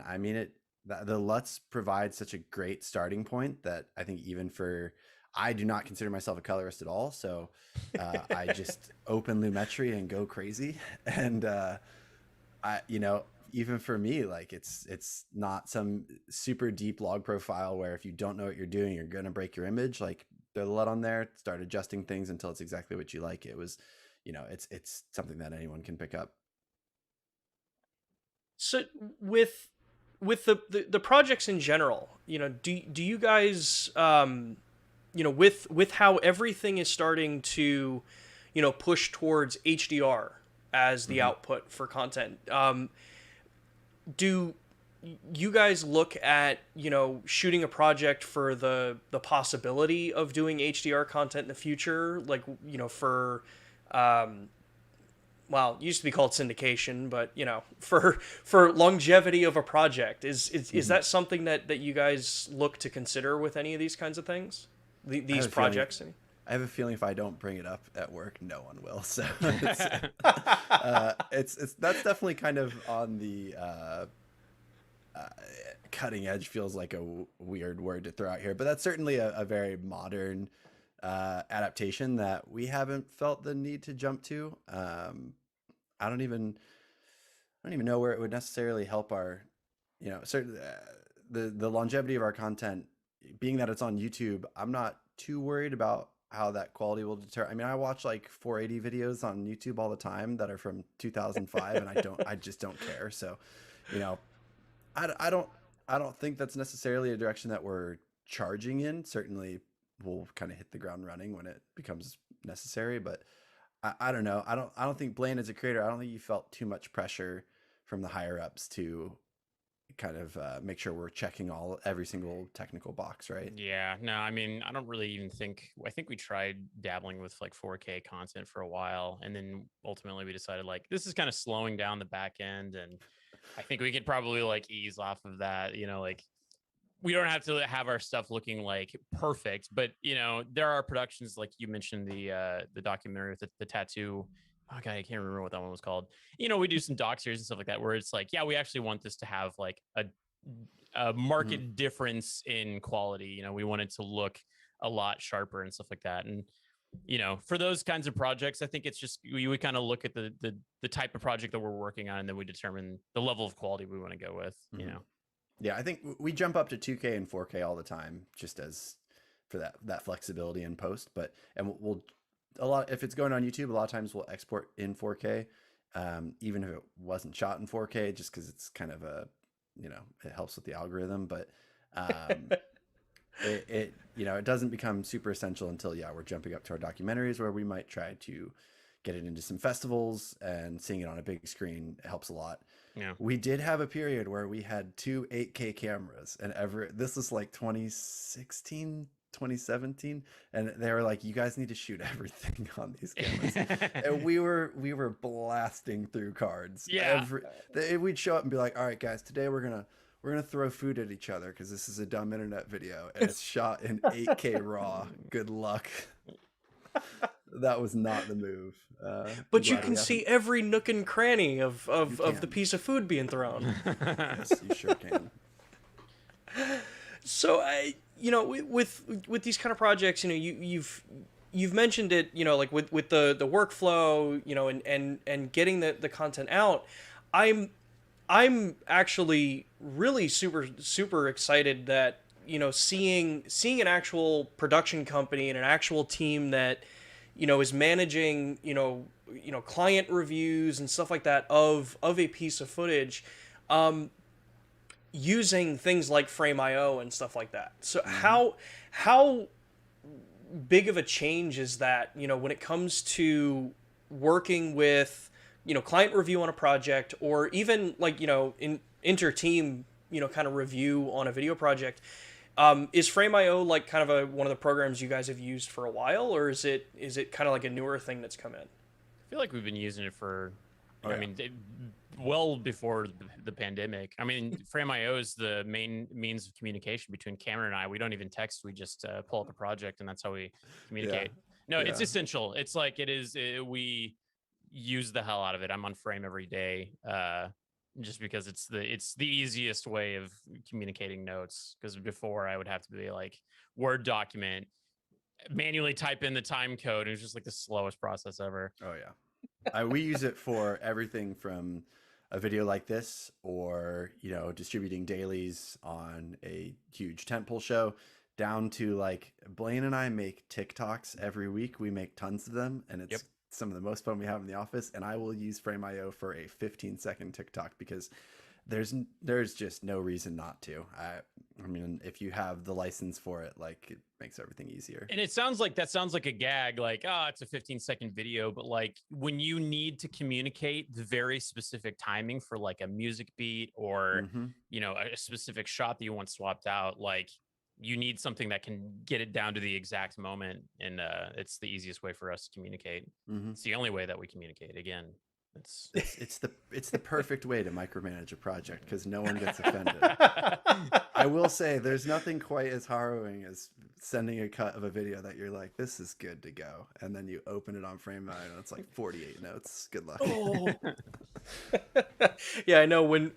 I mean, the LUTs provide such a great starting point that I think I do not consider myself a colorist at all. So I just open Lumetri and go crazy. And even for me, like it's not some super deep log profile where if you don't know what you're doing, you're going to break your image. Like, throw the LUT on there, start adjusting things until it's exactly what you like. It was, it's something that anyone can pick up. So with the projects in general, do you guys, with how everything is starting to, push towards HDR as the output for content, do you guys look at, shooting a project for the possibility of doing HDR content in the future? Like, for, well, it used to be called syndication, but you know, for longevity of a project, is that something that you guys look to consider with any of these kinds of things, these projects? I have a feeling if I don't bring it up at work, no one will. So it's that's definitely kind of on the cutting edge. Feels like a weird word to throw out here, but that's certainly a very modern adaptation that we haven't felt the need to jump to. I don't even know where it would necessarily help our, you know, certain the longevity of our content, being that it's on YouTube. I'm not too worried about how that quality will deter. I mean, I watch like 480 videos on YouTube all the time that are from 2005, and I just don't care. So, you know, I don't think that's necessarily a direction that we're charging in. Certainly, we'll kind of hit the ground running when it becomes necessary. But I don't know. I don't think, Blaine, as a creator, I don't think you felt too much pressure from the higher ups to kind of make sure we're checking every single technical box, right? Yeah, no, I mean, I don't really even think. I think we tried dabbling with like 4K content for a while, and then ultimately we decided like this is kind of slowing down the back end, and I think we could probably like ease off of that. You know, like we don't have to have our stuff looking like perfect, but you know, there are productions like you mentioned the documentary with the tattoo. Oh god, I can't remember what that one was called. You know, we do some doc series and stuff like that where it's like, yeah, we actually want this to have like a market difference in quality. You know, we want it to look a lot sharper and stuff like that. And you know, for those kinds of projects, I think it's just we kind of look at the type of project that we're working on, and then we determine the level of quality we want to go with. You know. Yeah, I think we jump up to 2K and 4K all the time, just as for that flexibility in post. But we'll a lot if it's going on YouTube, a lot of times we'll export in 4K, even if it wasn't shot in 4K, just because it's kind of a, you know, it helps with the algorithm. But it you know, it doesn't become super essential until we're jumping up to our documentaries, where we might try to get it into some festivals, and seeing it on a big screen helps a lot. Yeah. We did have a period where we had 2 8K cameras, and this was like 2016, 2017, and they were like, you guys need to shoot everything on these cameras. And we were blasting through cards. Yeah. We'd show up and be like, all right guys, today we're gonna throw food at each other because this is a dumb internet video, and it's shot in 8K raw. Good luck. That was not the move. But you can see every nook and cranny of the piece of food being thrown. Yes, you sure can. So you know, with these kind of projects, you know, you've mentioned it, you know, like with the workflow, you know, and getting the content out. I'm actually really super excited that, you know, seeing an actual production company and an actual team that, you know, is managing, you know, client reviews and stuff like that of a piece of footage, using things like Frame.io and stuff like that. So how big of a change is that, you know, when it comes to working with, you know, client review on a project, or even like, you know, in inter-team, you know, kind of review on a video project? Is Frame.io like kind of one of the programs you guys have used for a while, or is it kind of like a newer thing that's come in? I feel like we've been using it for, I mean, well before the pandemic. I mean, Frame.io is the main means of communication between Cameron and I. We don't even text. We just pull up a project, and that's how we communicate. No, it's essential. It's like we use the hell out of it. I'm on Frame every day. Just because it's the easiest way of communicating notes. Because before I would have to be like Word document, manually type in the time code. It was just like the slowest process ever. Oh yeah, we use it for everything from a video like this, or, you know, distributing dailies on a huge tentpole show, down to like Blaine and I make TikToks every week. We make tons of them, and it's some of the most fun we have in the office. And I will use Frame.io for a 15-second TikTok because there's just no reason not to. I mean, if you have the license for it, like, it makes everything easier. And it sounds like a gag, like, it's a 15-second video, but like when you need to communicate the very specific timing for like a music beat, or you know, a specific shot that you want swapped out, like you need something that can get it down to the exact moment. And it's the easiest way for us to communicate. It's the only way that we communicate, again. It's the perfect way to micromanage a project because no one gets offended. I will say there's nothing quite as harrowing as sending a cut of a video that you're like, this is good to go, and then you open it on Frame and it's like 48 notes. Good luck. Oh. Yeah, I know when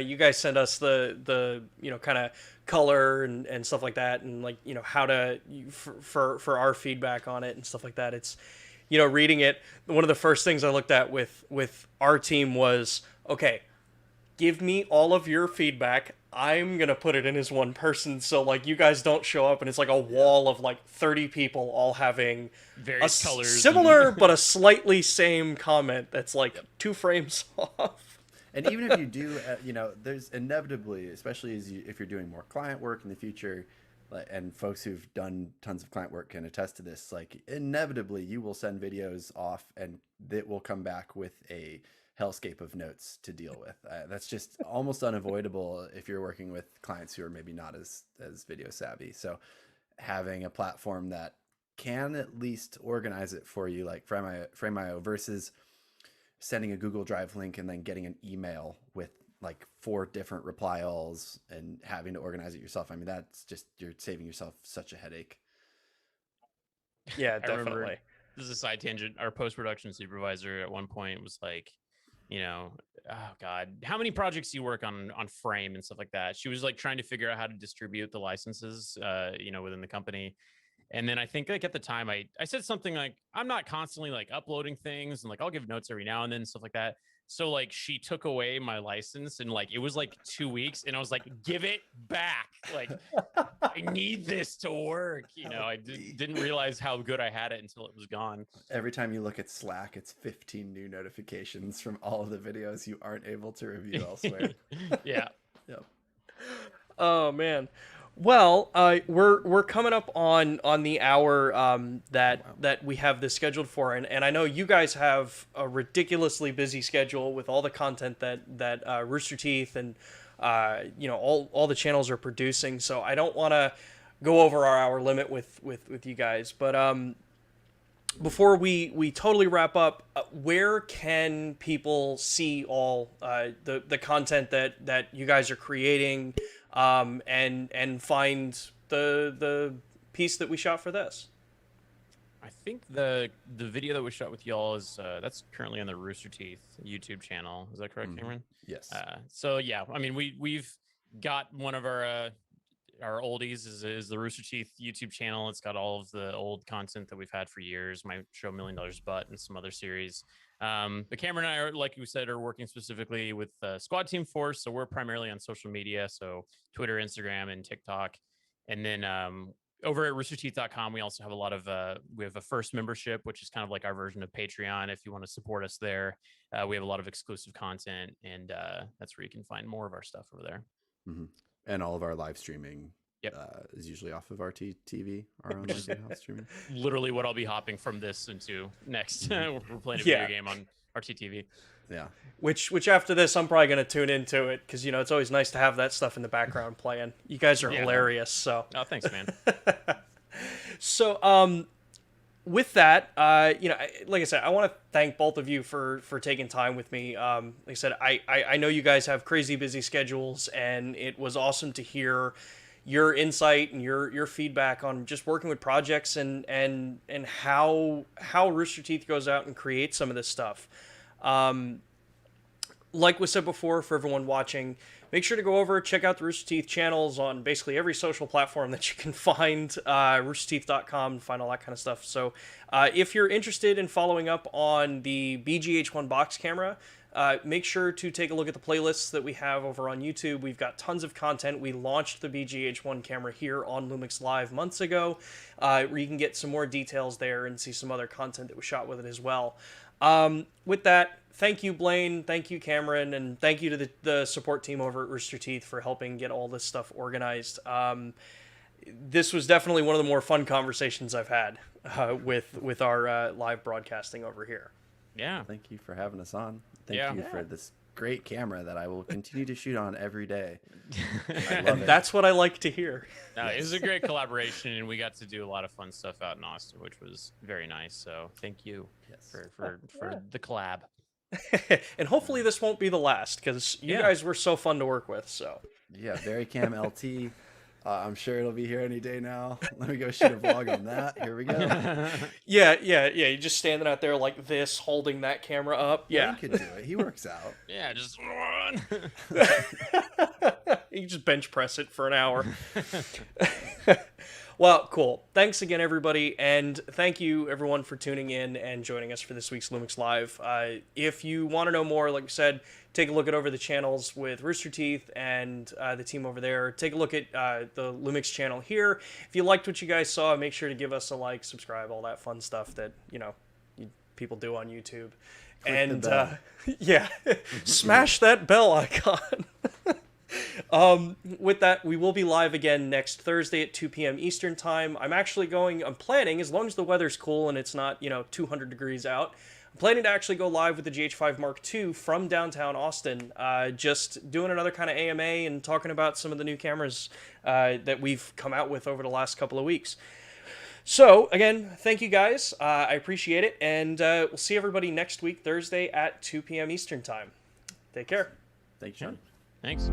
you guys send us the kind of color and stuff like that, and like how to for our feedback on it and stuff like that. It's reading it. One of the first things I looked at with our team was, okay, give me all of your feedback. I'm gonna put it in as one person, so like you guys don't show up and it's like a wall of like 30 people all having various colors, similar but a slightly same comment that's like 2 frames off. And even if you do, there's inevitably, especially if you're doing more client work in the future, and folks who've done tons of client work can attest to this, like inevitably you will send videos off and it will come back with a hellscape of notes to deal with. That's just almost unavoidable if you're working with clients who are maybe not as video savvy. So having a platform that can at least organize it for you, like Frame.io, versus sending a Google Drive link and then getting an email with like 4 different reply alls and having to organize it yourself. I mean, that's just, you're saving yourself such a headache. Yeah, definitely. This is a side tangent. Our post-production supervisor at one point was like, oh God, how many projects do you work on Frame and stuff like that? She was like trying to figure out how to distribute the licenses, within the company. And then I think like at the time I said something like, I'm not constantly like uploading things and like I'll give notes every now and then, stuff like that. So like she took away my license and like it was like 2 weeks and I was like, give it back. Like I need this to work. I didn't realize how good I had it until it was gone. Every time you look at Slack, it's 15 new notifications from all of the videos you aren't able to review elsewhere. Yeah. Yep. Oh man. Well, we're coming up on the hour that we have this scheduled for, and I know you guys have a ridiculously busy schedule with all the content that Rooster Teeth and all the channels are producing. So I don't want to go over our hour limit with you guys, but before we totally wrap up, where can people see all the content that you guys are creating? And find the piece that we shot for this? I think the video that we shot with y'all is that's currently on the Rooster Teeth YouTube channel. Is that correct, Cameron? Yes. So yeah, I mean we've got one of our oldies is the Rooster Teeth YouTube channel. It's got all of the old content that we've had for years. My show $1 Million Butt and some other series. But Cameron and I are, like you said, are working specifically with Squad Team Force. So we're primarily on social media. So Twitter, Instagram, and TikTok. And then over at roosterteeth.com, we also have a lot of, we have a first membership, which is kind of like our version of Patreon. If you want to support us there, we have a lot of exclusive content and that's where you can find more of our stuff over there. Mm-hmm. And all of our live streaming is usually off of RT TV, our own live streaming. Literally what I'll be hopping from this into next. We're playing a video game on RT TV. Yeah. Which after this, I'm probably going to tune into it because, it's always nice to have that stuff in the background playing. You guys are hilarious. So. Oh, thanks, man. So, with that, like I said, I want to thank both of you for taking time with me. Like I said, I know you guys have crazy busy schedules, and it was awesome to hear your insight and your feedback on just working with projects and how Rooster Teeth goes out and creates some of this stuff. Like was said before, for everyone watching, make sure to go over, check out the Rooster Teeth channels on basically every social platform that you can find, roosterteeth.com, find all that kind of stuff. So if you're interested in following up on the BGH1 box camera, make sure to take a look at the playlists that we have over on YouTube. We've got tons of content. We launched the BGH1 camera here on Lumix Live months ago, where you can get some more details there and see some other content that was shot with it as well. With that, thank you, Blaine. Thank you, Cameron. And thank you to the support team over at Rooster Teeth for helping get all this stuff organized. This was definitely one of the more fun conversations I've had with our live broadcasting over here. Yeah. Thank you for having us on. Thank you for this great camera that I will continue to shoot on every day. And that's what I like to hear. No, it was a great collaboration, and we got to do a lot of fun stuff out in Austin, which was very nice. So thank you for the collab. And hopefully this won't be the last, because you guys were so fun to work with. So yeah, Varicam LT. I'm sure it'll be here any day now. Let me go shoot a vlog on that. Here we go. yeah. You're just standing out there like this, holding that camera up. Yeah, he could do it. He works out. Yeah, just run. You can just bench press it for an hour. Well, cool. Thanks again, everybody, and thank you, everyone, for tuning in and joining us for this week's Lumix Live. If you want to know more, like I said, take a look at over the channels with Rooster Teeth and the team over there. Take a look at the Lumix channel here. If you liked what you guys saw, make sure to give us a like, subscribe, all that fun stuff that, people do on YouTube. Click and, the bell. yeah, smash that bell icon. With that, we will be live again next Thursday at 2 p.m. Eastern Time. I'm planning, as long as the weather's cool and it's not, 200 degrees out, I'm planning to actually go live with the GH5 Mark II from downtown Austin, just doing another kind of AMA and talking about some of the new cameras that we've come out with over the last couple of weeks. So, again, thank you guys. I appreciate it, and we'll see everybody next week, Thursday at 2 p.m. Eastern Time. Take care. Thanks, Sean. Thanks.